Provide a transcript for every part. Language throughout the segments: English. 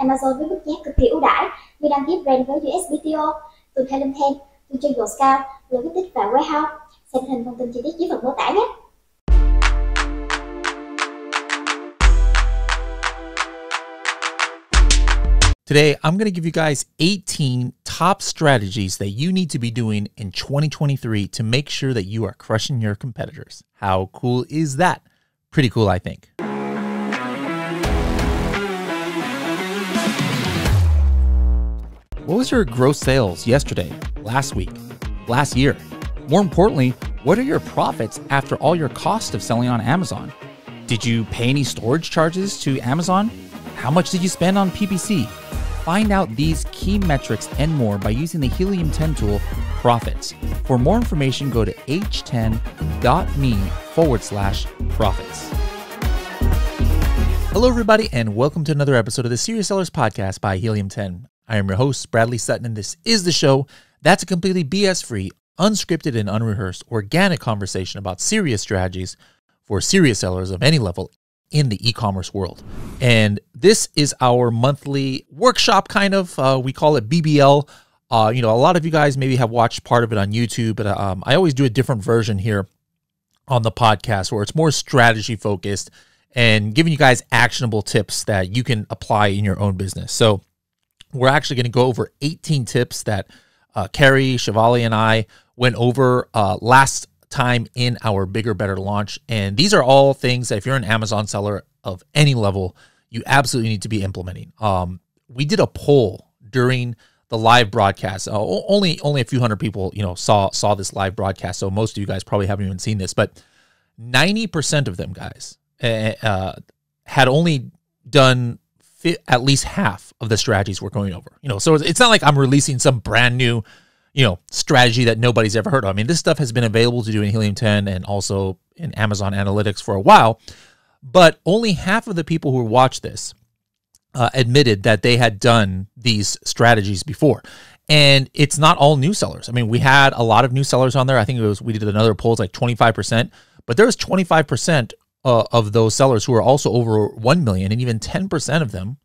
Amazon với mức giá cực kỳ ưu đãi như đăng ký brand với USBTO, từ Helium 10, từ Trên Scout, Logistics và Warehouse. Xem hình thông tin chi tiết dưới phần mô tả nhé. Today, I'm going to give you guys 18 top strategies that you need to be doing in 2023 to make sure that you are crushing your competitors. How cool is that? Pretty cool, I think. What was your gross sales yesterday, last week, last year? More importantly, what are your profits after all your cost of selling on Amazon? Did you pay any storage charges to Amazon? How much did you spend on PPC? Find out these key metrics and more by using the Helium 10 tool, Profits. For more information, go to h10.me/profits. Hello, everybody, and welcome to another episode of the Serious Sellers Podcast by Helium 10. I am your host, Bradley Sutton, and this is the show that's a completely BS-free, unscripted, and unrehearsed organic conversation about serious strategies for serious sellers of any level in the e-commerce world. And this is our monthly workshop, kind of. We call it BBL. A lot of you guys maybe have watched part of it on YouTube, but I always do a different version here on the podcast where it's more strategy focused and giving you guys actionable tips that you can apply in your own business. So we're actually going to go over 18 tips that Carrie, Chevalier, and I went over last time in our Bigger, Better launch. And these are all things that if you're an Amazon seller of any level, you absolutely need to be implementing. We did a poll during the live broadcast. Only a few hundred people, saw this live broadcast. So most of you guys probably haven't even seen this, but 90% of them guys had only done at least half of the strategies we're going over. So it's not like I'm releasing some brand new strategy that nobody's ever heard of. I mean, this stuff has been available to do in Helium 10 and also in Amazon Analytics for a while, but only half of the people who watched this admitted that they had done these strategies before. And it's not all new sellers. I mean, we had a lot of new sellers on there. I think we did another poll, it's like 25%, but there was 25% of those sellers who are also over 1 million, and even 10% of them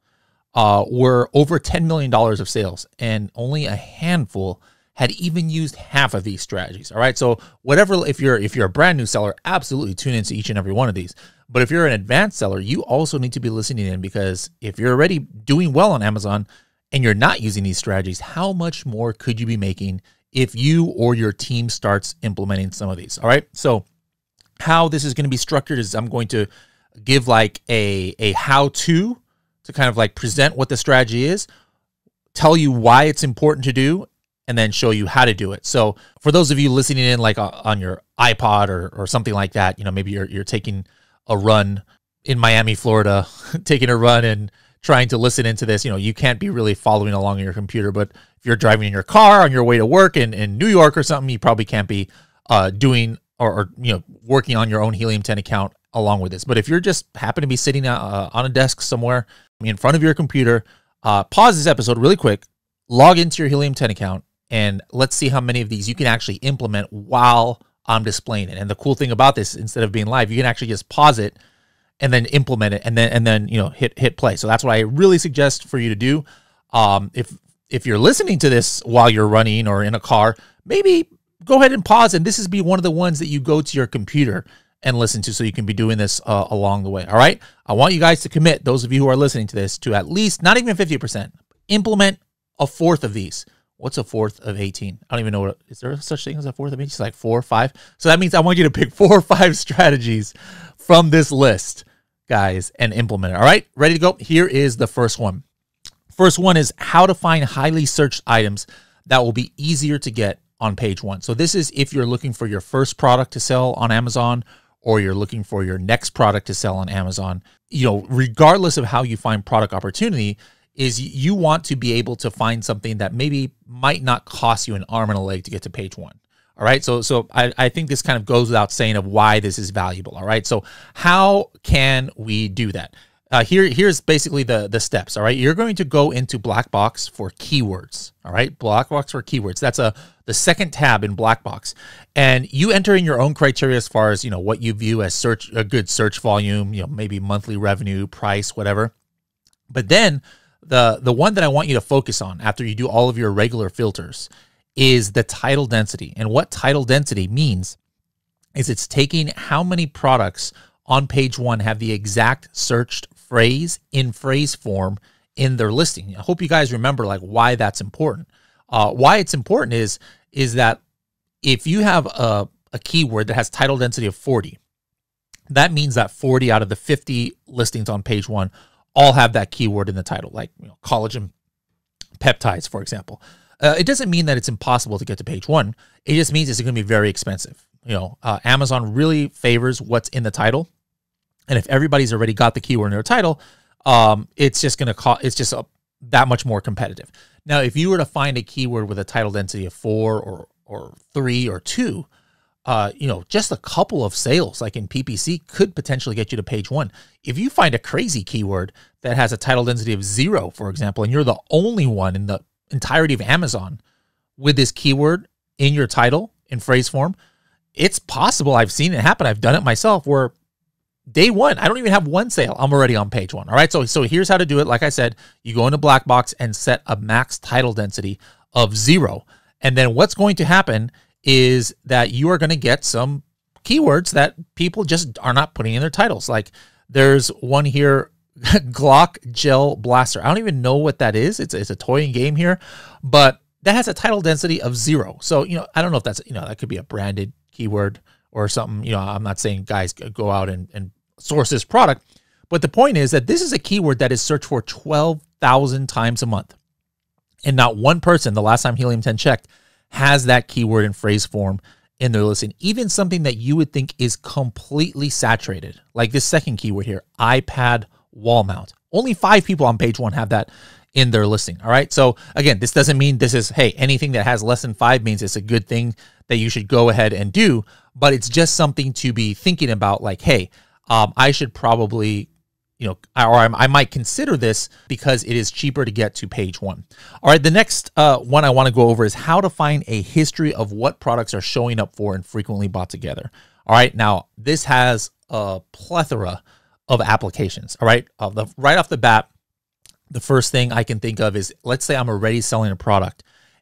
were over $10 million of sales, and only a handful had even used half of these strategies. All right. So whatever, if you're a brand new seller, absolutely tune into each and every one of these. But if you're an advanced seller, you also need to be listening in, because if you're already doing well on Amazon and you're not using these strategies, how much more could you be making if you or your team starts implementing some of these? All right. So how this is going to be structured is I'm going to give like a how-to kind of like present what the strategy is, tell you why it's important to do, and then show you how to do it. So for those of you listening in like on your iPod or something like that, maybe you're taking a run in Miami, Florida, taking a run and trying to listen into this, you can't be really following along on your computer. But if you're driving in your car on your way to work in New York or something, you probably can't be doing or working on your own Helium 10 account along with this. But if you're just happen to be sitting on a desk somewhere in front of your computer, pause this episode really quick, log into your Helium 10 account, and let's see how many of these you can actually implement while I'm displaying it. And the cool thing about this, instead of being live, you can actually just pause it and then implement it, and then hit play. So that's what I really suggest for you to do. If you're listening to this while you're running or in a car, maybe go ahead and pause, and this is be one of the ones that you go to your computer and listen to, so you can be doing this along the way. All right. I want you guys to commit, those of you who are listening to this, to at least, not even 50%, implement a fourth of these. What's a fourth of 18? I don't even know is there such thing as a fourth of 18? It's like 4 or 5. So that means I want you to pick 4 or 5 strategies from this list, guys, and implement it. All right. Ready to go? Here is the first one. First one is how to find highly searched items that will be easier to get on page 1. So this is if you're looking for your first product to sell on Amazon, or you're looking for your next product to sell on Amazon. Regardless of how you find product opportunity, is you want to be able to find something that maybe might not cost you an arm and a leg to get to page 1. All right. So I think this kind of goes without saying of why this is valuable. All right. So how can we do that? Here's basically the steps. All right. You're going to go into Black Box for keywords. All right. Black Box for keywords. That's the second tab in Black Box. And you enter in your own criteria as far as, what you view as a good search volume, maybe monthly revenue, price, whatever. But then the one that I want you to focus on after you do all of your regular filters is the title density. And what title density means is it's taking how many products on page 1 have the exact searched phrase in phrase form in their listing. I hope you guys remember like why that's important. Why it's important is that if you have a keyword that has title density of 40, that means that 40 out of the 50 listings on page 1 all have that keyword in the title, like collagen peptides, for example. It doesn't mean that it's impossible to get to page 1. It just means it's going to be very expensive. Amazon really favors what's in the title. And if everybody's already got the keyword in their title, it's just going to cost, it's just that much more competitive. Now, if you were to find a keyword with a title density of 4 or 3 or 2, just a couple of sales like in PPC could potentially get you to page 1. If you find a crazy keyword that has a title density of 0, for example, and you're the only one in the entirety of Amazon with this keyword in your title in phrase form, it's possible. I've seen it happen. I've done it myself where day 1, I don't even have one sale. I'm already on page 1. All right. So here's how to do it. Like I said, you go into Black Box and set a max title density of 0. And then what's going to happen is that you are going to get some keywords that people just are not putting in their titles. Like there's one here, Glock Gel Blaster. I don't even know what that is. It's a toy and game here, but that has a title density of 0. So, I don't know if that's, that could be a branded keyword or something. I'm not saying guys go out and source this product, but the point is that this is a keyword that is searched for 12,000 times a month. And not one person, the last time Helium 10 checked, has that keyword in phrase form in their listing. Even something that you would think is completely saturated, like this second keyword here, iPad wall mount. Only 5 people on page 1 have that in their listing. All right. So again, this doesn't mean this is, hey, anything that has less than 5 means it's a good thing that you should go ahead and do, but it's just something to be thinking about, like, hey, I should probably, or I might consider this because it is cheaper to get to page 1. All right, the next one I want to go over is how to find a history of what products are showing up for and frequently bought together. All right, now this has a plethora of applications. All right, right off the bat, the first thing I can think of is, let's say I'm already selling a product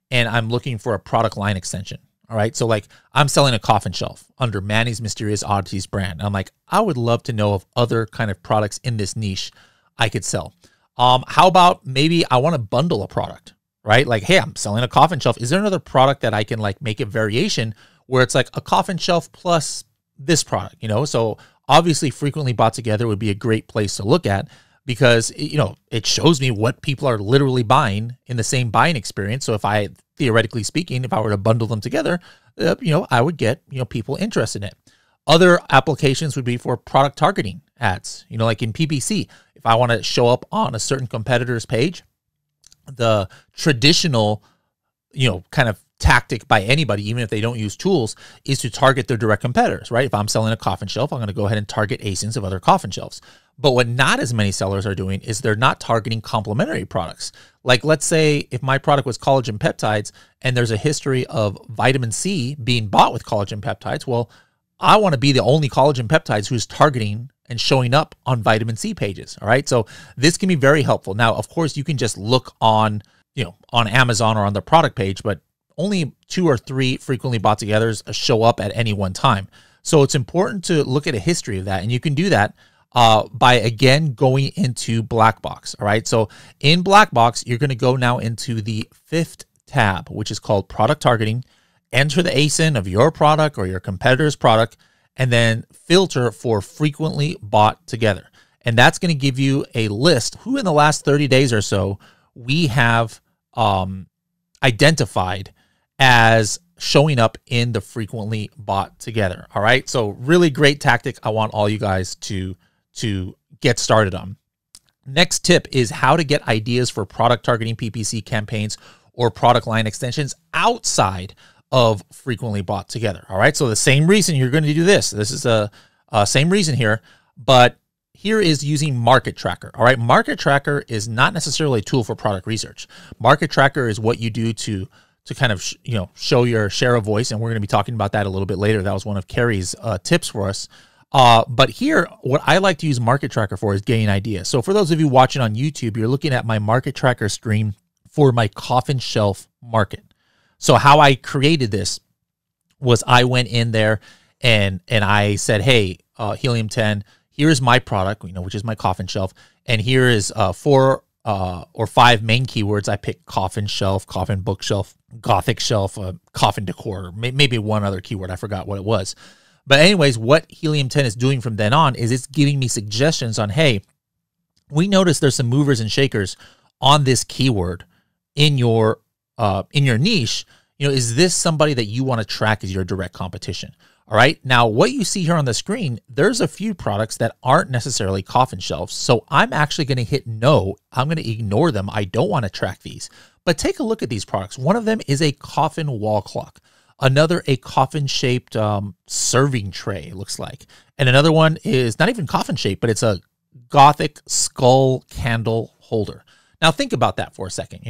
and I'm looking for a product line extension. All right. So like I'm selling a coffin shelf under Manny's Mysterious Oddities brand. I'm like, I would love to know of other kind of products in this niche I could sell. How about maybe I want to bundle a product, right? Like, hey, I'm selling a coffin shelf. Is there another product that I can like make a variation where it's like a coffin shelf plus this product, So obviously frequently bought together would be a great place to look at because, it shows me what people are literally buying in the same buying experience. So if I, theoretically speaking, if I were to bundle them together, I would get, people interested in it. Other applications would be for product targeting ads, like in PPC. If I want to show up on a certain competitor's page, the traditional, kind of tactic by anybody, even if they don't use tools, is to target their direct competitors, right? If I'm selling a coffin shelf, I'm going to go ahead and target ASINs of other coffin shelves. But what not as many sellers are doing is they're not targeting complementary products. Like, let's say if my product was collagen peptides and there's a history of vitamin C being bought with collagen peptides, well, I want to be the only collagen peptides who's targeting and showing up on vitamin C pages. All right. So this can be very helpful. Now, of course, you can just look on, on Amazon or on the product page, but only 2 or 3 frequently bought togethers show up at any one time. So it's important to look at a history of that. And you can do that by, again, going into Black Box. All right. So in Black Box, you're going to go now into the 5th tab, which is called product targeting. Enter the ASIN of your product or your competitor's product, and then filter for frequently bought together. And that's going to give you a list who in the last 30 days or so we have identified as showing up in the frequently bought together. All right. So really great tactic. I want all you guys to get started on. Next tip is how to get ideas for product targeting PPC campaigns or product line extensions outside of frequently bought together. All right. So the same reason you're going to do this. This is a same reason here, but here is using Market Tracker. All right. Market Tracker is not necessarily a tool for product research. Market Tracker is what you do to kind of, show your share of voice. And we're going to be talking about that a little bit later. That was one of Carrie's tips for us. But here, what I like to use Market Tracker for is getting ideas. So for those of you watching on YouTube, you're looking at my Market Tracker screen for my coffin shelf market. So how I created this was I went in there and I said, hey, Helium 10, here's my product, which is my coffin shelf. And here is 4 or 5 main keywords. I picked coffin shelf, coffin bookshelf, Gothic shelf, coffin decor, maybe one other keyword. I forgot what it was. But anyways, what Helium 10 is doing from then on is it's giving me suggestions on, hey, we noticed there's some movers and shakers on this keyword in your niche. Is this somebody that you want to track as your direct competition? All right. Now, what you see here on the screen, there's a few products that aren't necessarily coffin shelves. So I'm actually going to hit no. I'm going to ignore them. I don't want to track these. But take a look at these products. One of them is a coffin wall clock. Another, a coffin-shaped serving tray, it looks like. And another one is not even coffin-shaped, but it's a Gothic skull candle holder. Now, think about that for a second.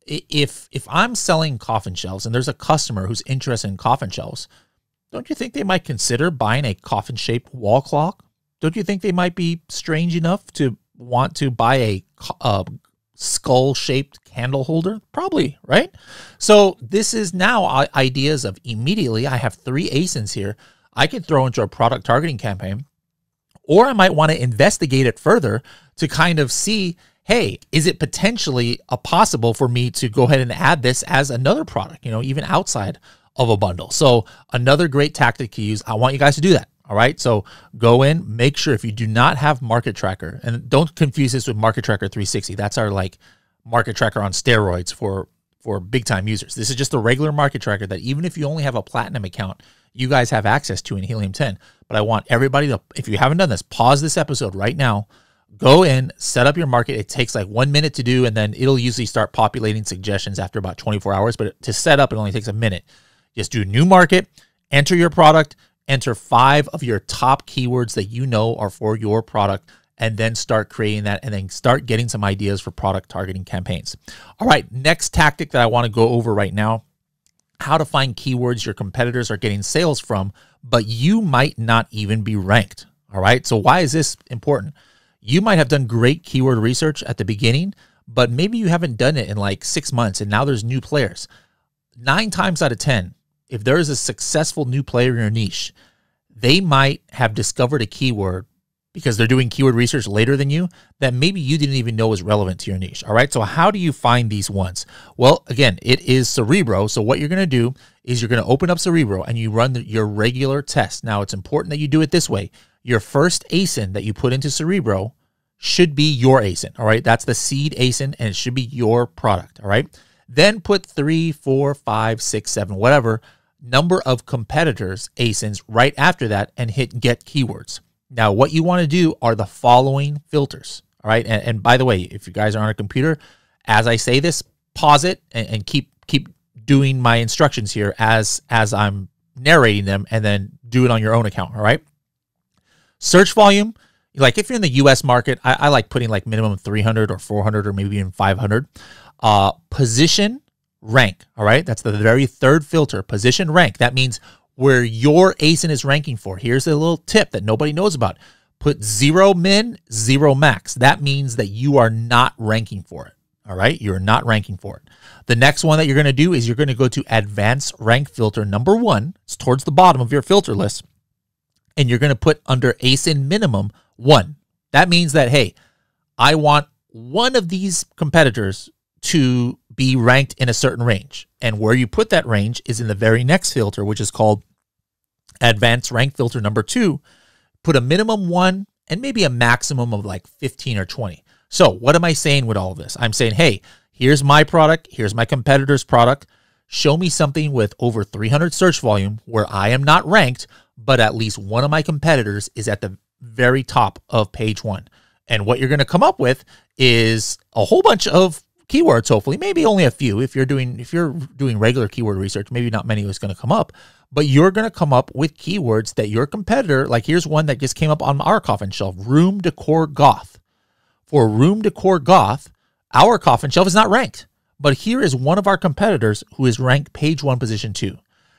If I'm selling coffin shelves and there's a customer who's interested in coffin shelves, don't you think they might consider buying a coffin-shaped wall clock? Don't you think they might be strange enough to want to buy a skull-shaped candle holder? Probably, right? So this is now ideas of immediately, I have 3 ASINs here. I could throw into a product targeting campaign, or I might want to investigate it further to kind of see, hey, is it potentially possible for me to go ahead and add this as another product, even outside of a bundle? So another great tactic to use. I want you guys to do that. All right. So go in, make sure if you do not have Market Tracker, and don't confuse this with Market Tracker 360. That's our Market Tracker on steroids for big time users. This is just a regular Market Tracker that even if you only have a platinum account, you guys have access to in Helium 10. But I want everybody to, if you haven't done this, pause this episode right now, go in, set up your market. It takes like 1 minute to do, and then it'll usually start populating suggestions after about 24 hours. But to set up, it only takes a minute. Just do new market, enter your product, enter 5 of your top keywords that you know are for your product, and then start creating that, and then start getting some ideas for product targeting campaigns. All right, next tactic that I want to go over right now, how to find keywords your competitors are getting sales from, but you might not even be ranked. All right, so why is this important? You might have done great keyword research at the beginning, but maybe you haven't done it in like 6 months, and now there's new players. 9 times out of 10, if there is a successful new player in your niche, they might have discovered a keyword because they're doing keyword research later than you that maybe you didn't even know was relevant to your niche. All right. So how do you find these ones? Well, again, it is Cerebro. So what you're going to do is you're going to open up Cerebro and you run your regular test. Now, it's important that you do it this way. Your first ASIN that you put into Cerebro should be your ASIN. All right. That's the seed ASIN, and it should be your product. All right. Then put 3, 4, 5, 6, 7, whatever number of competitors ASINs right after that, and hit get keywords. Now, what you want to do are the following filters. All right. And by the way, if you guys are on a computer, as I say this, pause it and keep doing my instructions here as I'm narrating them, and then do it on your own account. All right. Search volume. Like if you're in the US market, I like putting like minimum 300 or 400 or maybe even 500. Position, rank. All right. That's the very third filter, position, rank. That means where your ASIN is ranking for. Here's a little tip that nobody knows about. Put 0 min, 0 max. That means that you are not ranking for it. All right. You're not ranking for it. The next one that you're going to do is you're going to go to advanced rank filter number 1. It's towards the bottom of your filter list. And you're going to put under ASIN minimum 1. That means that, hey, I want one of these competitors to be ranked in a certain range. And where you put that range is in the very next filter, which is called advanced rank filter number 2. Put a minimum 1 and maybe a maximum of like 15 or 20. So what am I saying with all of this? I'm saying, hey, here's my product. Here's my competitor's product. Show me something with over 300 search volume where I am not ranked, but at least one of my competitors is at the very top of page 1. And what you're going to come up with is a whole bunch of keywords, hopefully, maybe only a few. If you're doing regular keyword research, maybe not many is going to come up, but you're going to come up with keywords that your competitor, like here's one that just came up on our coffin shelf, room decor goth. For room decor goth, our coffin shelf is not ranked, but here is one of our competitors who is ranked page 1, position 2.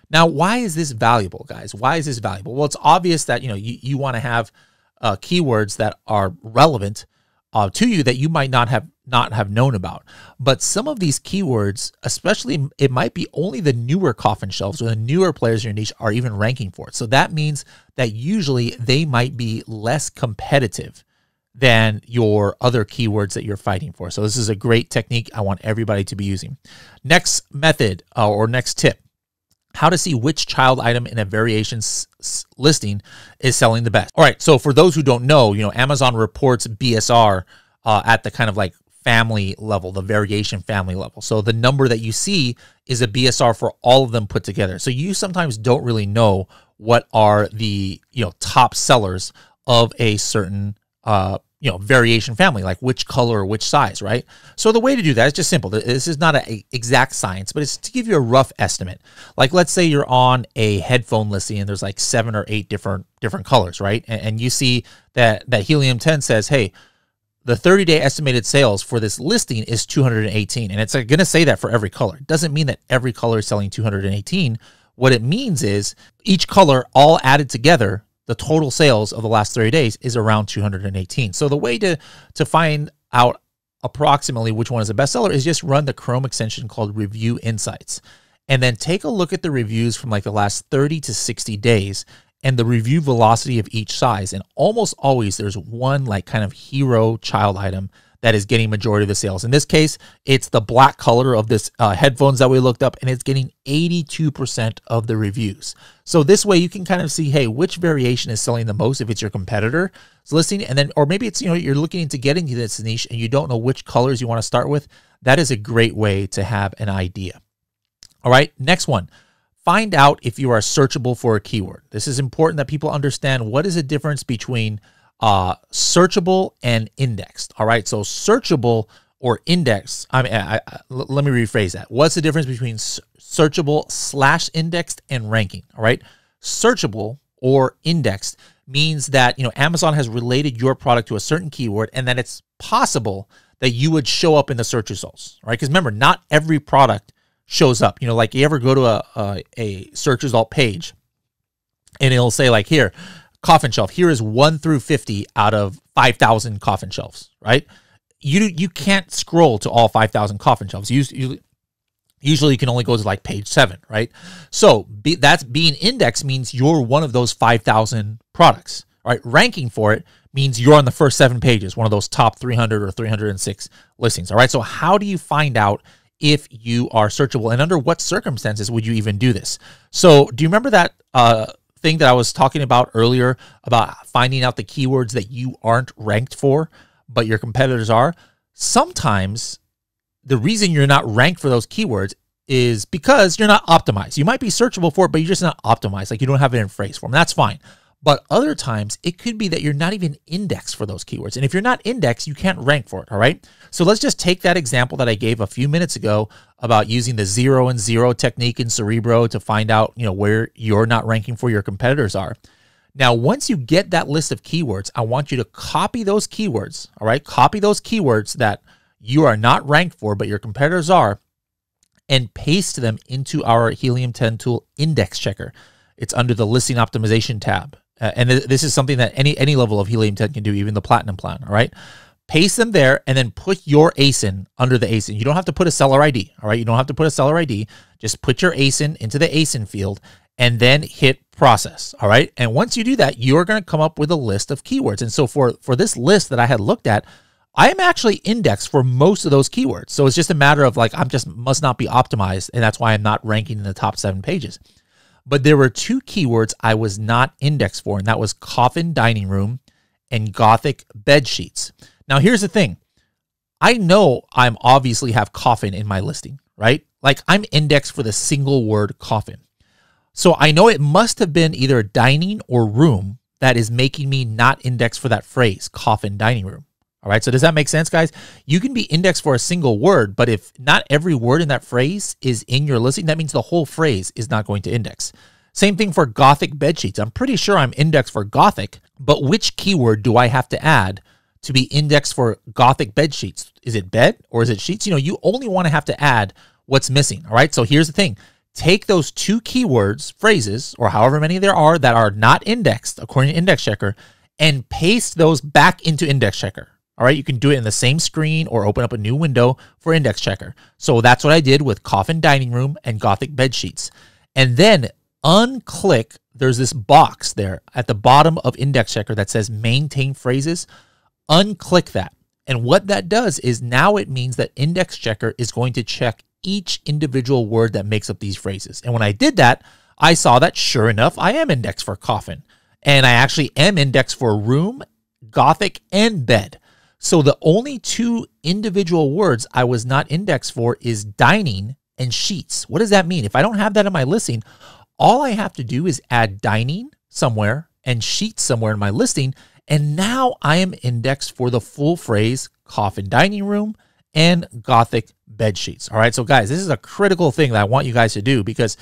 Now, why is this valuable, guys? Why is this valuable? Well, it's obvious that, you want to have keywords that are relevant to you that you might not have known about. But some of these keywords, especially, it might be only the newer coffin shelves or the newer players in your niche are even ranking for it. So that means that usually they might be less competitive than your other keywords that you're fighting for. So this is a great technique I want everybody to be using. Next method or next tip, how to see which child item in a variation listing is selling the best. All right, so for those who don't know, Amazon reports BSR at the kind of like family level, the variation family level. So the number that you see is a BSR for all of them put together. So you sometimes don't really know what are the top sellers of a certain variation family, like which color or which size, right? So the way to do that is just simple. This is not an exact science, but it's to give you a rough estimate. Like, let's say you're on a headphone listing and there's like 7 or 8 different colors, right? And you see that Helium 10 says, hey, the 30-day estimated sales for this listing is 218. And it's going to say that for every color. It doesn't mean that every color is selling 218. What it means is each color all added together, the total sales of the last 30 days is around 218. So the way to find out approximately which one is the best seller is just run the Chrome extension called Review Insights. And then take a look at the reviews from like the last 30 to 60 days and the review velocity of each size. And almost always there's one like kind of hero child item that is getting majority of the sales. In this case, it's the black color of this headphones that we looked up, and it's getting 82% of the reviews. So this way you can kind of see, hey, which variation is selling the most if it's your competitor's listing, and then, or maybe it's, you're looking into getting into this niche and you don't know which colors you want to start with. That is a great way to have an idea. All right, next one. Find out if you are searchable for a keyword. This is important that people understand what is the difference between searchable and indexed. All right, so searchable or indexed. Let me rephrase that. What's the difference between searchable / indexed and ranking? All right, searchable or indexed means that Amazon has related your product to a certain keyword, and that it's possible that you would show up in the search results. All right, because remember, not every product shows up. Like you ever go to a search result page, and it'll say like, here, coffin shelf, here is 1 through 50 out of 5,000 coffin shelves, right? You can't scroll to all 5,000 coffin shelves. Usually you can only go to like page 7, right? So that's being indexed means you're one of those 5,000 products, right? Ranking for it means you're on the first 7 pages, one of those top 300 or 306 listings, all right? So how do you find out if you are searchable, and under what circumstances would you even do this? So do you remember that thing that I was talking about earlier about finding out the keywords that you aren't ranked for, but your competitors are? Sometimes the reason you're not ranked for those keywords is because you're not optimized. You might be searchable for it, but you're just not optimized. Like you don't have it in phrase form. That's fine. But other times it could be that you're not even indexed for those keywords. And if you're not indexed, you can't rank for it. All right. So let's just take that example that I gave a few minutes ago about using the 0 and 0 technique in Cerebro to find out, where you're not ranking for your competitors are. Now, once you get that list of keywords, I want you to copy those keywords. All right. Copy those keywords that you are not ranked for, but your competitors are, and paste them into our Helium 10 tool index checker. It's under the listing optimization tab. And this is something that any level of Helium 10 can do, even the platinum plan. All right. Paste them there and then put your ASIN under the ASIN. You don't have to put a seller ID. All right. You don't have to put a seller ID. Just put your ASIN into the ASIN field and then hit process. All right. And once you do that, you're going to come up with a list of keywords. And so for this list that I had looked at, I am actually indexed for most of those keywords. So it's just a matter of like, must not be optimized. And that's why I'm not ranking in the top 7 pages. But there were 2 keywords I was not indexed for, and that was coffin dining room and Gothic bed sheets. Now, here's the thing. I know I'm obviously have coffin in my listing, right? Like I'm indexed for the single word coffin. So I know it must have been either dining or room that is making me not indexed for that phrase, coffin dining room. All right, so does that make sense, guys? You can be indexed for a single word, but if not every word in that phrase is in your listing, that means the whole phrase is not going to index. Same thing for Gothic bed sheets. I'm pretty sure I'm indexed for Gothic, but which keyword do I have to add to be indexed for Gothic bed sheets? Is it bed or is it sheets? You only want to have to add what's missing, all right? So here's the thing. take those 2 keywords, phrases, or however many there are that are not indexed according to Index Checker, and paste those back into Index Checker. All right, you can do it in the same screen or open up a new window for Index Checker. So that's what I did with coffin dining room and Gothic bed sheets. And then unclick, there's this box there at the bottom of Index Checker that says maintain phrases. Unclick that. And what that does is now it means that Index Checker is going to check each individual word that makes up these phrases. And when I did that, I saw that sure enough, I am indexed for coffin. And I actually am indexed for room, Gothic, and bed. So the only 2 individual words I was not indexed for is dining and sheets. What does that mean? If I don't have that in my listing, all I have to do is add dining somewhere and sheets somewhere in my listing. And now I am indexed for the full phrase coffin dining room and Gothic bed sheets. All right. So guys, this is a critical thing that I want you guys to do, because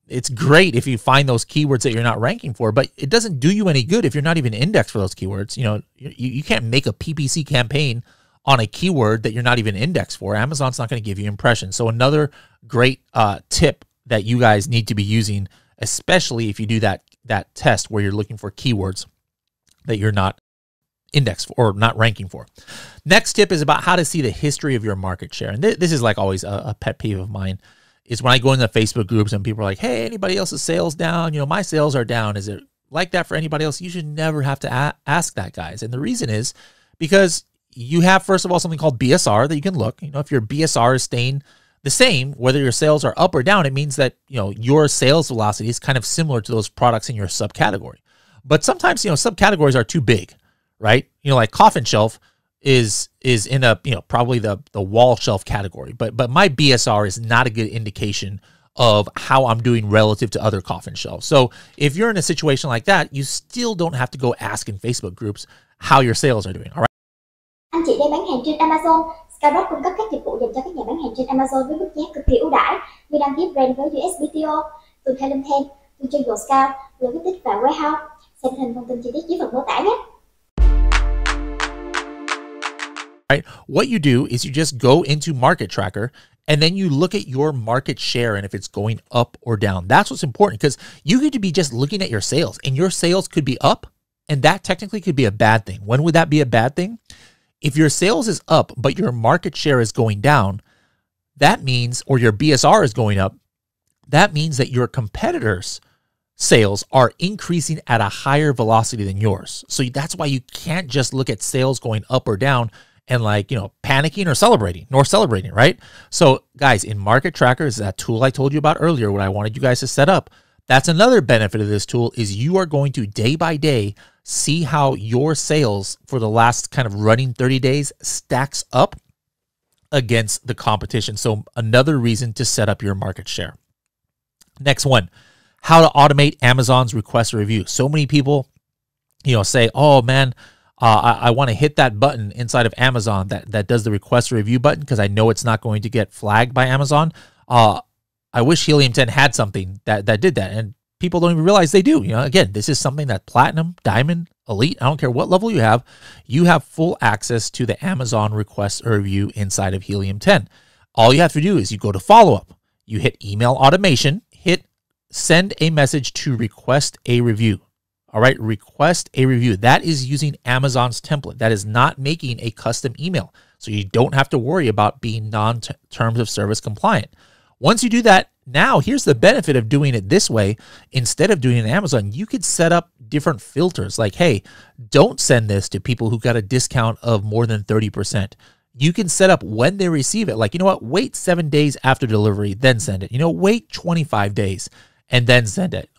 it's great if you find those keywords that you're not ranking for, but it doesn't do you any good if you're not even indexed for those keywords. You know, you can't make a PPC campaign on a keyword that you're not even indexed for. Amazon's not going to give you impressions. So another great tip that you guys need to be using, especially if you do that test where you're looking for keywords that you're not indexed for or not ranking for. Next tip is about how to see the history of your market share. And this is like always a pet peeve of mine, is when I go into Facebook groups and people are like, hey, anybody else's sales down? You know, my sales are down. Is it like that for anybody else? You should never have to ask that, guys. And the reason is because you have, first of all, something called BSR that you can look. You know, if your BSR is staying the same, whether your sales are up or down, it means that, you know, your sales velocity is kind of similar to those products in your subcategory. But sometimes, you know, subcategories are too big, right? You know, like coffin shelf is in a, you know, probably the wall shelf category, but my BSR is not a good indication of how I'm doing relative to other coffin shelves. So if you're in a situation like that, you still don't have to go ask in Facebook groups how your sales are doing. All right. Anh chị đang bán hàng trên Amazon. Skyrock cung cấp các dịch vụ dành cho các nhà bán hàng trên Amazon với mức giá cực kỳ ưu đãi như đăng ký brand với USBTO, từ theo thêm, từ cho dầu cao, logistics và warehouse. Xem hình thông tin chi tiết dưới phần mô tả nhé. Right. What you do is you just go into Market Tracker and then you look at your market share and if it's going up or down. That's what's important, because you could be just looking at your sales and your sales could be up, and that technically could be a bad thing. When would that be a bad thing? If your sales is up, but your market share is going down, that means, or your BSR is going up, that means that your competitors' sales are increasing at a higher velocity than yours. So that's why you can't just look at sales going up or down and, like, you know, panicking or celebrating, right? So guys, in Market Tracker is that tool I told you about earlier, what I wanted you guys to set up. That's another benefit of this tool, is you are going to day by day see how your sales for the last kind of running 30 days stacks up against the competition. So another reason to set up your market share. Next one, how to automate Amazon's request a review. So many people, you know, say, oh man, I want to hit that button inside of Amazon that does the request a review button because I know it's not going to get flagged by Amazon. I wish Helium 10 had something that did that, and people don't even realize they do. You know, again, this is something that Platinum, Diamond, Elite, I don't care what level you have full access to the Amazon request a review inside of Helium 10. All you have to do is you go to follow up, you hit email automation, hit send a message to request a review. All right, request a review. That is using Amazon's template. That is not making a custom email. So you don't have to worry about being non-terms of service compliant. Once you do that, now here's the benefit of doing it this way. Instead of doing it in Amazon, you could set up different filters like, hey, don't send this to people who got a discount of more than 30%. You can set up when they receive it. Like, you know what, wait 7 days after delivery, then send it. You know, wait 25 days. And then send it.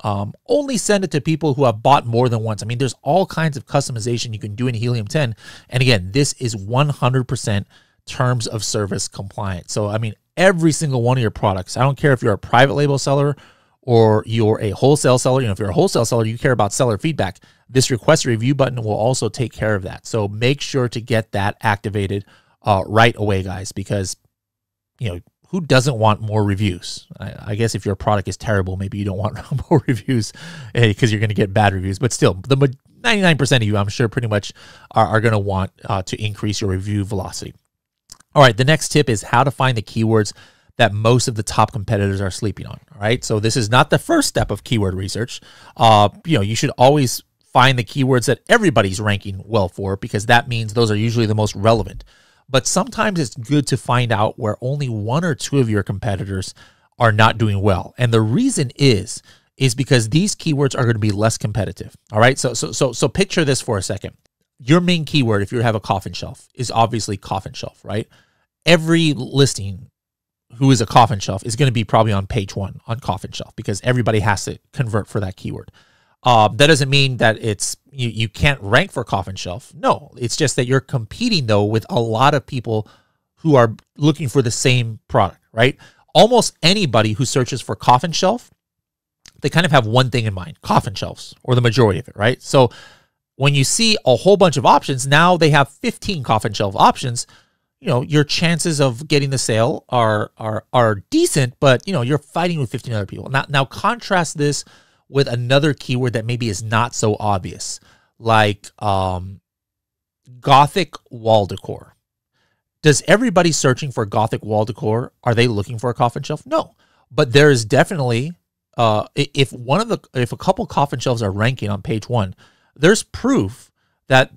Only send it to people who have bought more than once. I mean, there's all kinds of customization you can do in Helium 10. And again, this is 100% terms of service compliant. So, I mean, every single one of your products, I don't care if you're a private label seller or you're a wholesale seller. You know, if you're a wholesale seller, you care about seller feedback. This request a review button will also take care of that. So make sure to get that activated right away, guys, because, you know, who doesn't want more reviews? I guess if your product is terrible, maybe you don't want more reviews because you're going to get bad reviews. But still, the 99% of you, I'm sure, pretty much are going to want to increase your review velocity. All right, the next tip is how to find the keywords that most of the top competitors are sleeping on. All right. So this is not the first step of keyword research. You should always find the keywords that everybody's ranking well for, because that means those are usually the most relevant. But sometimes it's good to find out where only one or two of your competitors are not doing well. And the reason is because these keywords are going to be less competitive. All right. So picture this for a second. Your main keyword, if you have a coffin shelf, is obviously coffin shelf, right? Every listing who is a coffin shelf is going to be probably on page 1 on coffin shelf, because everybody has to convert for that keyword. That doesn't mean that it's you can't rank for coffin shelf. No, it's just that you're competing though with a lot of people who are looking for the same product, right? Almost anybody who searches for coffin shelf, they kind of have one thing in mind: coffin shelves, or the majority of it, right? So when you see a whole bunch of options, now they have 15 coffin shelf options. Your chances of getting the sale are decent, but you're fighting with 15 other people. Now contrast this with another keyword that maybe is not so obvious, like Gothic wall decor. Does everybody searching for Gothic wall decor, are they looking for a coffin shelf? No, but there is definitely if a couple coffin shelves are ranking on page 1, there's proof that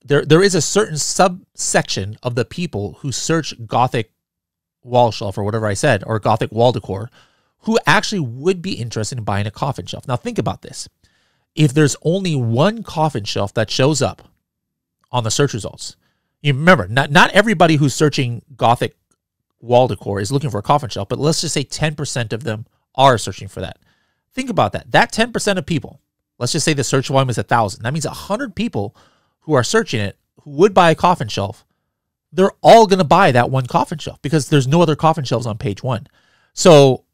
there is a certain subsection of the people who search Gothic wall shelf, or whatever I said, or Gothic wall decor, who actually would be interested in buying a coffin shelf. Now think about this. If there's only one coffin shelf that shows up on the search results, you remember, not everybody who's searching Gothic wall decor is looking for a coffin shelf, but let's just say 10% of them are searching for that. Think about that. That 10% of people, let's just say the search volume is 1,000. That means 100 people who are searching it, who would buy a coffin shelf, they're all going to buy that one coffin shelf, because there's no other coffin shelves on page 1. So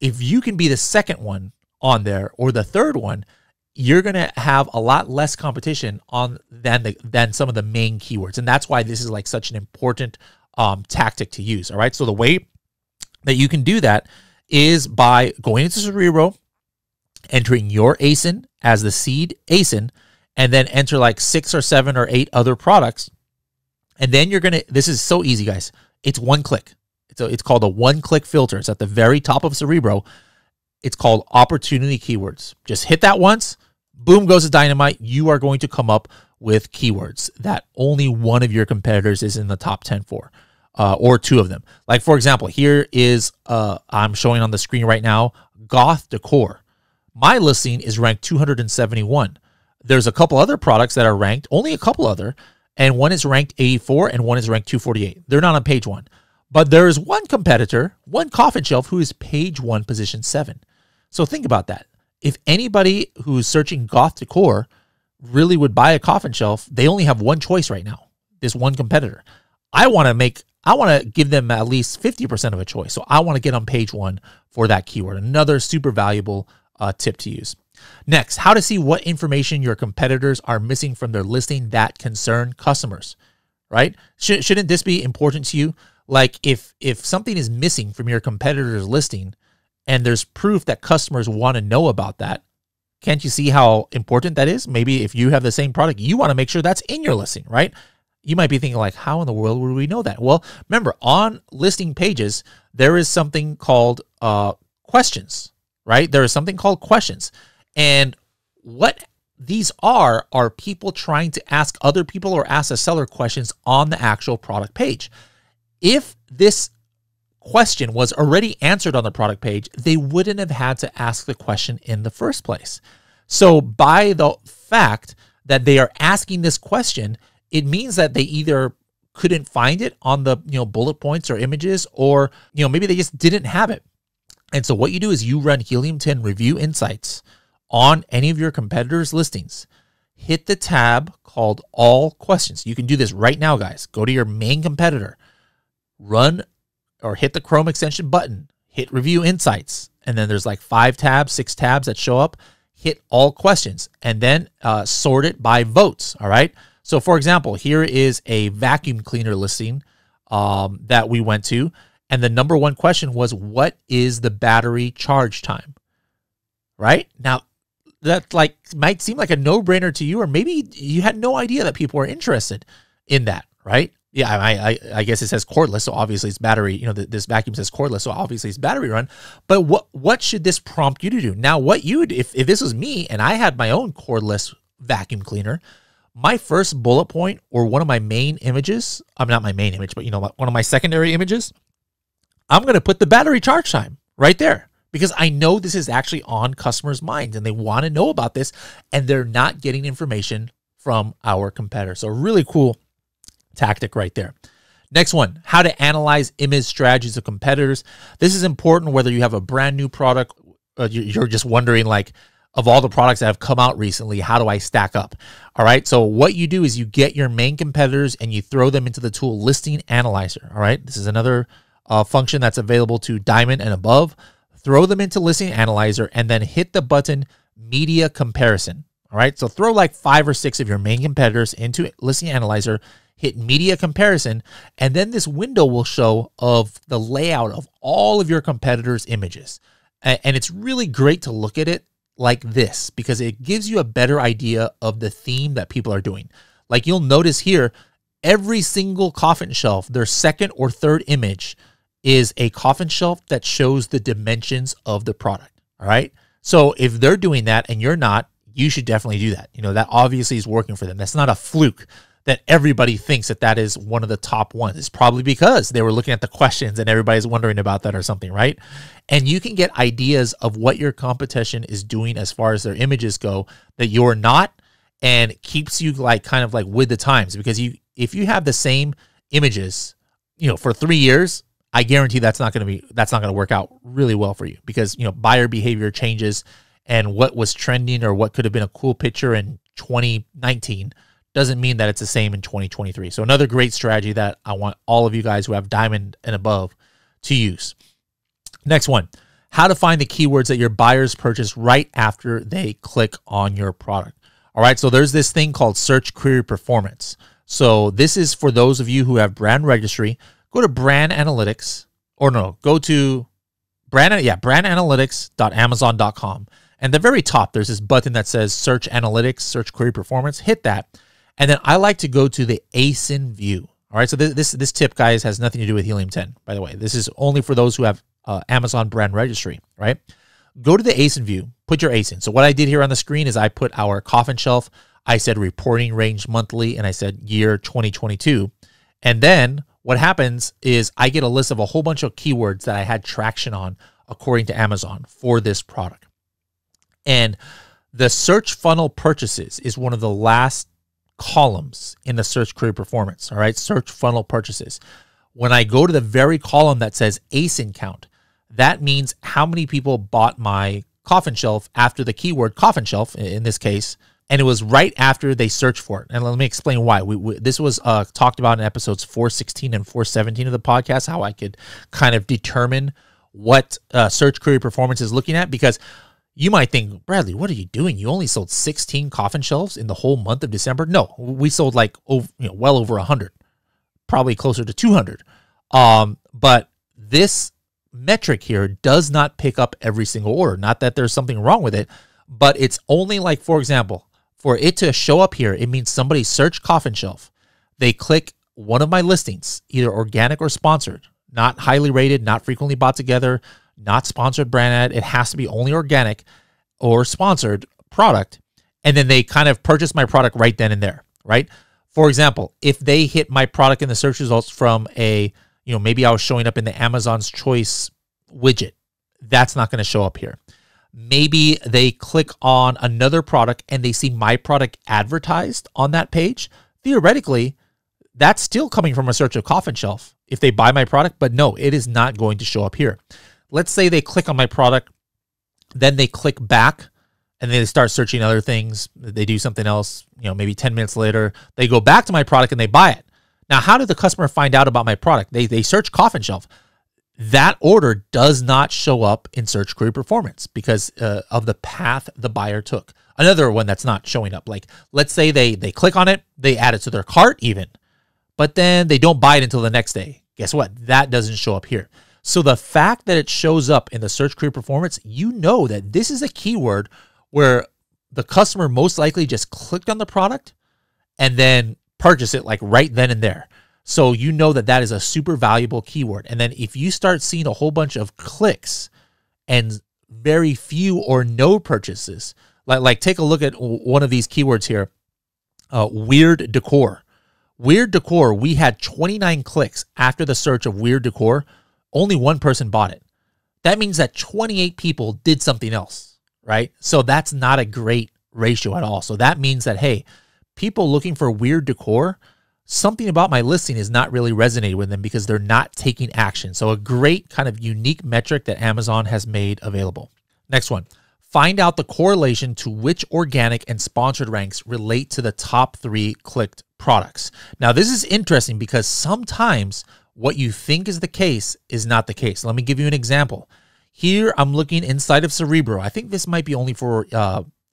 if you can be the second one on there, or the third one, you're going to have a lot less competition than some of the main keywords. And that's why this is like such an important tactic to use. All right. So the way that you can do that is by going into Cerebro, entering your ASIN as the seed ASIN, and then enter like 6 or 7 or 8 other products. And then you're going to, this is so easy, guys. It's one click. It's called a one-click filter. It's at the very top of Cerebro. It's called opportunity keywords. Just hit that once, boom goes the dynamite. You are going to come up with keywords that only one of your competitors is in the top 10 for, or 2 of them. Like for example, here is, I'm showing on the screen right now, goth decor. My listing is ranked 271. There's a couple other products that are ranked, only a couple other, and one is ranked 84 and one is ranked 248. They're not on page 1. But there is one competitor, one coffin shelf, who is page 1, position 7. So think about that. If anybody who's searching goth decor really would buy a coffin shelf, they only have one choice right now, this one competitor. I want to give them at least 50% of a choice. So I want to get on page 1 for that keyword. Another super valuable tip to use. Next, how to see what information your competitors are missing from their listing that concern customers, right? Shouldn't this be important to you? Like if something is missing from your competitor's listing and there's proof that customers want to know about that, can't you see how important that is? Maybe if you have the same product, you want to make sure that's in your listing, right? You might be thinking like, how in the world would we know that? Well, remember, on listing pages, there is something called questions, right? There is something called questions. And what these are people trying to ask other people or ask a seller questions on the actual product page. If this question was already answered on the product page, they wouldn't have had to ask the question in the first place. So by the fact that they are asking this question, it means that they either couldn't find it on the bullet points or images, or maybe they just didn't have it. And so what you do is you run Helium 10 Review Insights on any of your competitors' listings. Hit the tab called All Questions. You can do this right now, guys. Go to your main competitor, run or hit the Chrome extension button, hit Review Insights, and then there's like 5 tabs, 6 tabs that show up. Hit All Questions, and then sort it by votes, all right? So for example, here is a vacuum cleaner listing that we went to, and the number 1 question was, what is the battery charge time? Right? Now, that might seem like a no-brainer to you, or maybe you had no idea that people were interested in that, right? Yeah, I guess it says cordless, so obviously it's battery. You know, this vacuum says cordless, so obviously it's battery run. But what should this prompt you to do? Now, what you would, if this was me and I had my own cordless vacuum cleaner, my first bullet point or one of my main images, I mean, not my main image, but you know, one of my secondary images, I'm going to put the battery charge time right there, because I know this is actually on customers' minds and they want to know about this, and they're not getting information from our competitor. So really cool tactic right there. Next one, how to analyze image strategies of competitors. This is important whether you have a brand new product, or you're just wondering, like, of all the products that have come out recently, how do I stack up? All right. So what you do is you get your main competitors and you throw them into the tool Listing Analyzer. All right. This is another function that's available to Diamond and above. Throw them into Listing Analyzer and then hit the button Media Comparison. All right. So throw like 5 or 6 of your main competitors into Listing Analyzer, hit Media Comparison, and then this window will show of the layout of all of your competitors' images. And it's really great to look at it like this, because it gives you a better idea of the theme that people are doing. Like you'll notice here, every single coffin shelf, their second or third image is a coffin shelf that shows the dimensions of the product. All right. So if they're doing that and you're not, you should definitely do that. You know, that obviously is working for them. That's not a fluke that everybody thinks that is one of the top ones. It's probably because they were looking at the questions and everybody's wondering about that or something, right? And you can get ideas of what your competition is doing as far as their images go that you're not, and keeps you like kind of like with the times, because if you have the same images, you know, for 3 years, I guarantee that's not going to work out really well for you, because, you know, buyer behavior changes, and what was trending or what could have been a cool picture in 2019 doesn't mean that it's the same in 2023. So another great strategy that I want all of you guys who have Diamond and above to use. Next one, how to find the keywords that your buyers purchase right after they click on your product. All right, so there's this thing called search query performance. So this is for those of you who have brand registry. Go to brand analytics, or no, go to brandanalytics.amazon.com. And at the very top, there's this button that says search analytics, search query performance. Hit that. And then I like to go to the ASIN view. All right. So this tip, guys, has nothing to do with Helium 10, by the way. This is only for those who have Amazon brand registry, right? Go to the ASIN view, put your ASIN. So what I did here on the screen is I put our coffin shelf. I said reporting range monthly, and I said year 2022. And then what happens is I get a list of a whole bunch of keywords that I had traction on according to Amazon for this product. And the search funnel purchases is one of the last columns in the search query performance. All right, search funnel purchases. When I go to the very column that says ASIN count, that means how many people bought my coffin shelf after the keyword coffin shelf in this case, and it was right after they searched for it. And let me explain why. This was talked about in episodes 416 and 417 of the podcast, how I could kind of determine what search query performance is looking at, because you might think, Bradley, what are you doing? You only sold 16 coffin shelves in the whole month of December. No, we sold like well over 100, probably closer to 200. But this metric here does not pick up every single order. Not that there's something wrong with it, but it's only like, for example, for it to show up here, it means somebody searched coffin shelf. They click one of my listings, either organic or sponsored, not highly rated, not frequently bought together, not sponsored brand ad. It has to be only organic or sponsored product. And then they kind of purchase my product right then and there, right? For example, if they hit my product in the search results from maybe I was showing up in the Amazon's Choice widget, that's not going to show up here. Maybe they click on another product and they see my product advertised on that page. Theoretically, that's still coming from a search of coffin shelf if they buy my product, but no, it is not going to show up here. Let's say they click on my product, then they click back and they start searching other things. They do something else, maybe 10 minutes later, they go back to my product and they buy it. Now, how did the customer find out about my product? They search coffin shelf. That order does not show up in search query performance because of the path the buyer took. Another one that's not showing up, like let's say they click on it, they add it to their cart even, but then they don't buy it until the next day. Guess what? That doesn't show up here. So the fact that it shows up in the search query performance, you know that this is a keyword where the customer most likely just clicked on the product and then purchased it like right then and there. So you know that that is a super valuable keyword. And then if you start seeing a whole bunch of clicks and very few or no purchases, like take a look at one of these keywords here, weird decor. Weird decor, we had 29 clicks after the search of weird decor. Only one person bought it. That means that 28 people did something else, right? So that's not a great ratio at all. So that means that, hey, people looking for weird decor, something about my listing is not really resonating with them because they're not taking action. So a great kind of unique metric that Amazon has made available. Next one, find out the correlation to which organic and sponsored ranks relate to the top 3 clicked products. Now, this is interesting because sometimes what you think is the case is not the case. Let me give you an example. Here, I'm looking inside of Cerebro. I think this might be only for,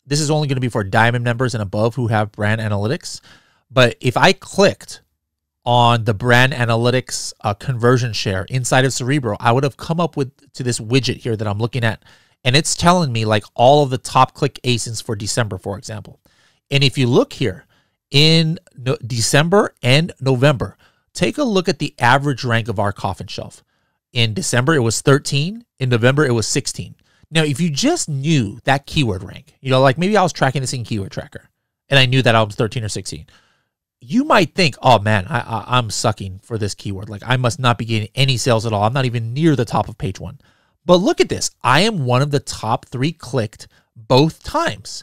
this is only going to be for Diamond members and above who have brand analytics. But if I clicked on the brand analytics conversion share inside of Cerebro, I would have come up to this widget here that I'm looking at. And it's telling me like all of the top click ASINs for December, for example. And if you look here in December and November, take a look at the average rank of our coffin shelf. In December, it was 13. In November, it was 16. Now, if you just knew that keyword rank, you know, like maybe I was tracking this in Keyword Tracker and I knew that I was 13 or 16. You might think, oh man, I'm sucking for this keyword. Like I must not be getting any sales at all. I'm not even near the top of page 1. But look at this. I am one of the top 3 clicked both times.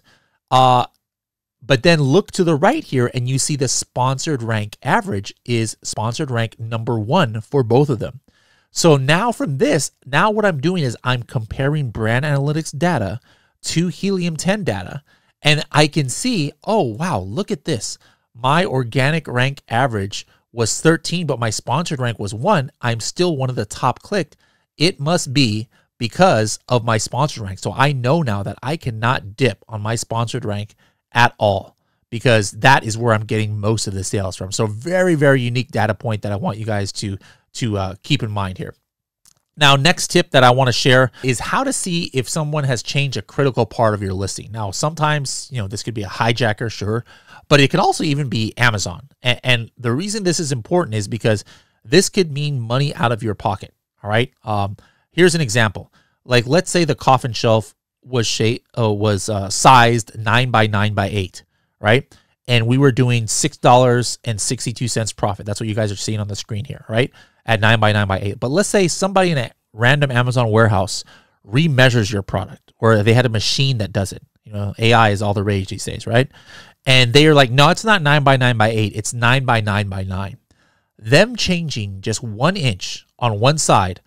But then look to the right here and you see the sponsored rank average is sponsored rank number 1 for both of them. So now from this, now what I'm doing is I'm comparing brand analytics data to Helium 10 data. And I can see, oh, wow, look at this. My organic rank average was 13, but my sponsored rank was 1. I'm still one of the top clicked. It must be because of my sponsored rank. So I know now that I cannot dip on my sponsored rank at all because that is where I'm getting most of the sales from. So very, very unique data point that I want you guys to keep in mind here. Now, next tip that I want to share is how to see if someone has changed a critical part of your listing. Now, sometimes, you know, this could be a hijacker, sure, but it could also even be Amazon. And the reason this is important is because this could mean money out of your pocket. All right. Here's an example. Like, let's say the coffin shelf was sized 9 by 9 by 8, right? And we were doing $6.62 profit. That's what you guys are seeing on the screen here, right? At 9 by 9 by 8. But let's say somebody in a random Amazon warehouse remeasures your product, or they had a machine that does it. You know, AI is all the rage these days, right? And they are like, no, it's not 9 by 9 by 8. It's 9 by 9 by 9. Them changing just 1 inch on one side,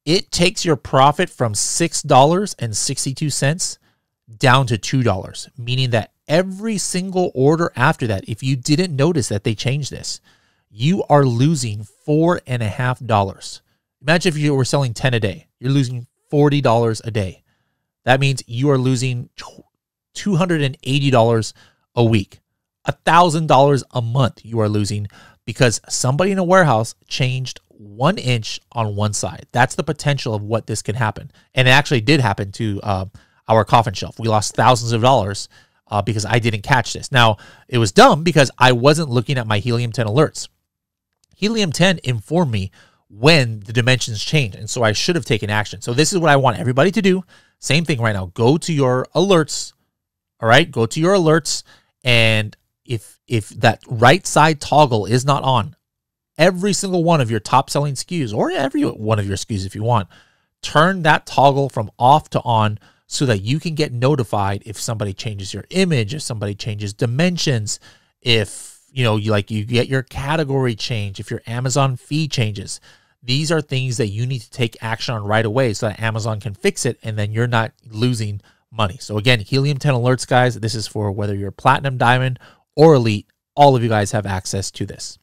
it takes your profit from $6.62 down to $2, meaning that every single order after that, if you didn't notice that they changed this, you are losing $4.50. Imagine if you were selling 10 a day. You're losing $40 a day. That means you are losing $280 a week. $1,000 a month you are losing because somebody in a warehouse changed 1 inch on one side. That's the potential of what this can happen. And it actually did happen to our coffin shelf. We lost thousands of dollars because I didn't catch this. Now, it was dumb because I wasn't looking at my Helium 10 alerts. Helium 10 informed me when the dimensions changed, and so I should have taken action. So this is what I want everybody to do. Same thing right now. Go to your alerts, all right? Go to your alerts, and if that right side toggle is not on, every single one of your top selling SKUs, or every one of your SKUs if you want, turn that toggle from off to on so that you can get notified if somebody changes your image, if somebody changes dimensions, if you get your category change, if your Amazon fee changes. These are things that you need to take action on right away so that Amazon can fix it and then you're not losing money. So again, Helium 10 alerts, guys, this is for whether you're platinum, diamond, or elite. All of you guys have access to this.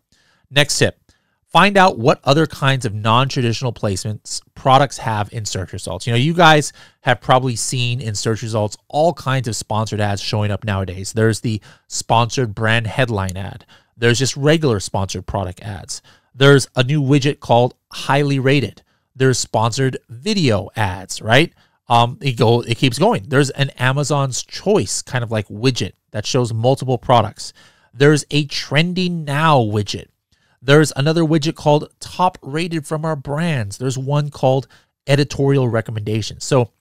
Next tip. Find out what other kinds of non-traditional placements products have in search results. You know, you guys have probably seen in search results all kinds of sponsored ads showing up nowadays. There's the sponsored brand headline ad. There's just regular sponsored product ads. There's a new widget called highly rated. There's sponsored video ads, right? It keeps going. There's an Amazon's Choice kind of like widget that shows multiple products. There's a trending now widget. There's another widget called top rated from our brands. There's one called editorial recommendations. So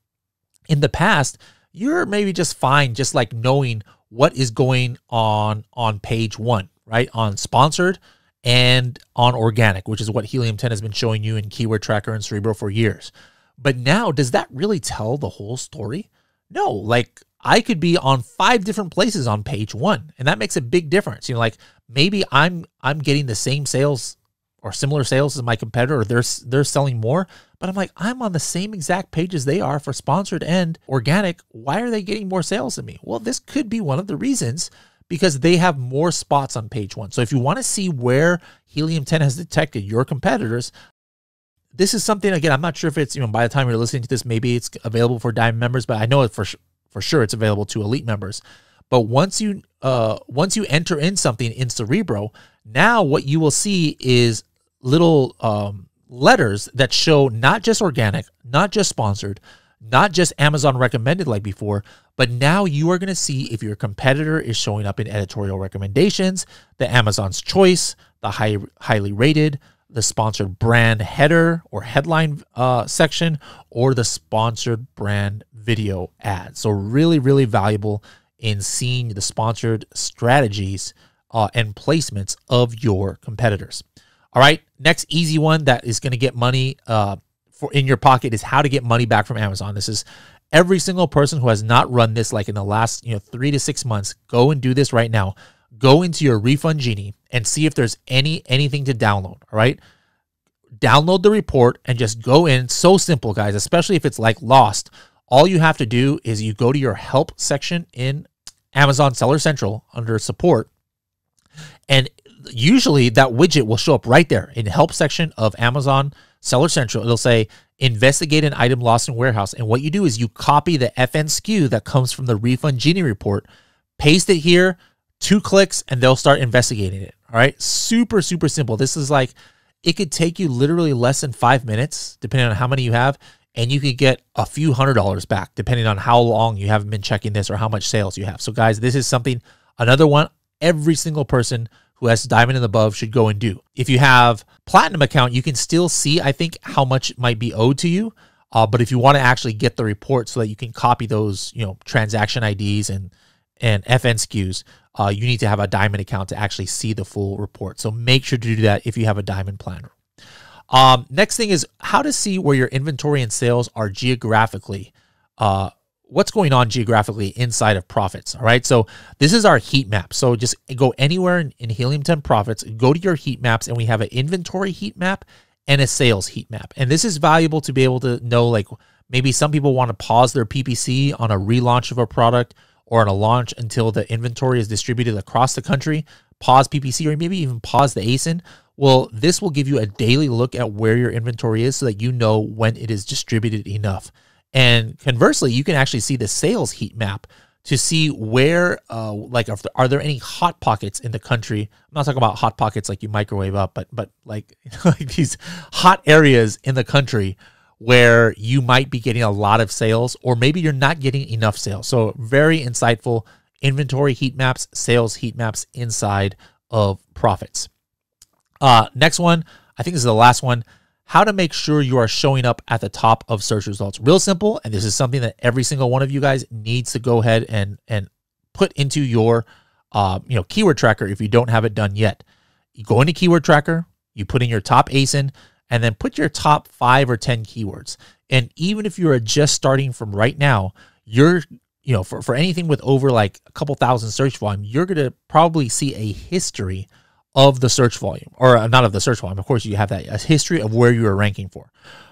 in the past, you're maybe just fine just like knowing what is going on page 1, right? On sponsored and on organic, which is what Helium 10 has been showing you in Keyword Tracker and Cerebro for years. But now, does that really tell the whole story? No, like I could be on 5 different places on page 1, and that makes a big difference. You know, like maybe I'm getting the same sales or similar sales as my competitor, or they're selling more, but I'm like, I'm on the same exact page as they are for sponsored and organic. Why are they getting more sales than me? Well, this could be one of the reasons, because they have more spots on page 1. So if you want to see where Helium 10 has detected your competitors, this is something, again, I'm not sure if it's, you know, by the time you're listening to this, maybe it's available for Diamond members, but I know it for sure it's available to Elite members. But once you enter in something in Cerebro, now what you will see is little letters that show not just organic, not just sponsored, not just Amazon recommended like before, but now you are going to see if your competitor is showing up in editorial recommendations, the Amazon's choice, the highly rated, the sponsored brand header or headline section, or the sponsored brand video ad. So really, really valuable in seeing the sponsored strategies and placements of your competitors. All right, next easy one that is going to get money for in your pocket is how to get money back from Amazon. This is every single person who has not run this like in the last 3 to 6 months. Go and do this right now. Go into your Refund Genie and see if there's anything to download. All right, download the report and just go in. So simple, guys, especially if it's like lost. All you have to do is you go to your help section in Amazon Seller Central under support, and usually that widget will show up right there in the help section of Amazon Seller Central. It'll say investigate an item lost in warehouse. And what you do is you copy the FN SKU that comes from the Refund Genie report, paste it here, 2 clicks, and they'll start investigating it. All right. Super, super simple. This is like, it could take you literally less than 5 minutes, depending on how many you have. And you could get a few $100s back, depending on how long you haven't been checking this or how much sales you have. So guys, this is something, another one, every single person who has Diamond and above should go and do. If you have Platinum account, you can still see, I think, how much might be owed to you. But if you want to actually get the report so that you can copy those, transaction IDs and FN SKUs, you need to have a Diamond account to actually see the full report. So make sure to do that if you have a Diamond plan. Next thing is how to see where your inventory and sales are geographically. What's going on geographically inside of profits. All right. So this is our heat map. So just go anywhere in Helium 10 profits, go to your heat maps, and we have an inventory heat map and a sales heat map. And this is valuable to be able to know, like maybe some people want to pause their PPC on a relaunch of a product or on a launch until the inventory is distributed across the country, pause PPC, or maybe even pause the ASIN. Well, this will give you a daily look at where your inventory is so that you know when it is distributed enough. And conversely, you can actually see the sales heat map to see where, are there any hot pockets in the country? I'm not talking about hot pockets like you microwave up, but like these hot areas in the country where you might be getting a lot of sales, or maybe you're not getting enough sales. So very insightful inventory heat maps, sales heat maps inside of profits. Next one, I think this is the last one. How to make sure you are showing up at the top of search results. Real simple, and this is something that every single one of you guys needs to go ahead and put into your keyword tracker if you don't have it done yet. You go into keyword tracker, you put in your top ASIN, and then put your top 5 or 10 keywords. And even if you are just starting from right now, you're for anything with over like a couple thousand search volume, you're gonna probably see a history of the search volume, or not of the search volume. Of course, you have that a history of where you are ranking for.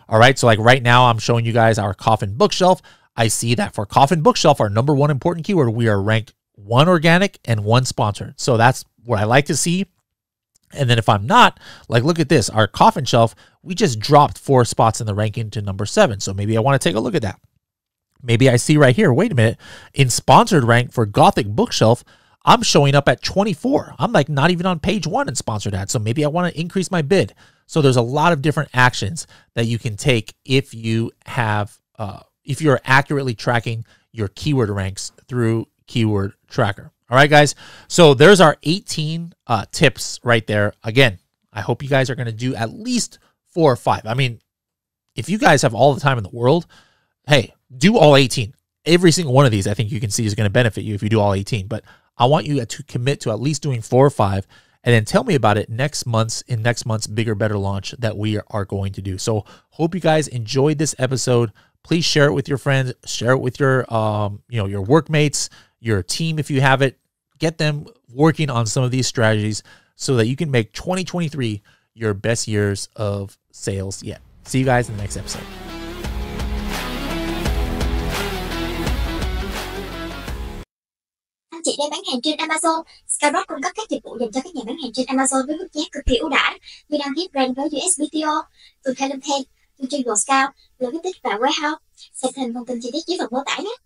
All right. So like right now, I'm showing you guys our coffin bookshelf. I see that for coffin bookshelf, our number 1 important keyword, we are ranked 1 organic and 1 sponsored. So that's what I like to see. And then if I'm not, like, look at this, our coffin shelf, we just dropped 4 spots in the ranking to number 7. So maybe I want to take a look at that. Maybe I see right here, wait a minute, in sponsored rank for Gothic bookshelf, I'm showing up at 24. I'm like not even on page 1 in sponsored ads. So maybe I want to increase my bid. So there's a lot of different actions that you can take if you have, if you're accurately tracking your keyword ranks through Keyword Tracker. All right, guys. So there's our 18 tips right there. Again, I hope you guys are going to do at least 4 or 5. I mean, if you guys have all the time in the world, hey, do all 18. Every single one of these, I think you can see is going to benefit you if you do all 18. But I want you to commit to at least doing 4 or 5, and then tell me about it in next month's Bigger Better launch that we are going to do. So hope you guys enjoyed this episode. Please share it with your friends, share it with your your workmates, your team if you have it. Get them working on some of these strategies so that you can make 2023 your best years of sales yet. See you guys in the next episode. Anh chị đang bán hàng trên Amazon, Skyrock cung cấp các dịch vụ dành cho các nhà bán hàng trên Amazon với mức giá cực kỳ ưu đãi như đăng ký brand với USBTO, từ Helm Pen, từ Trên Scout, Tích và Warehouse. Xem thêm thông tin chi tiết dưới phần mô tả nhé.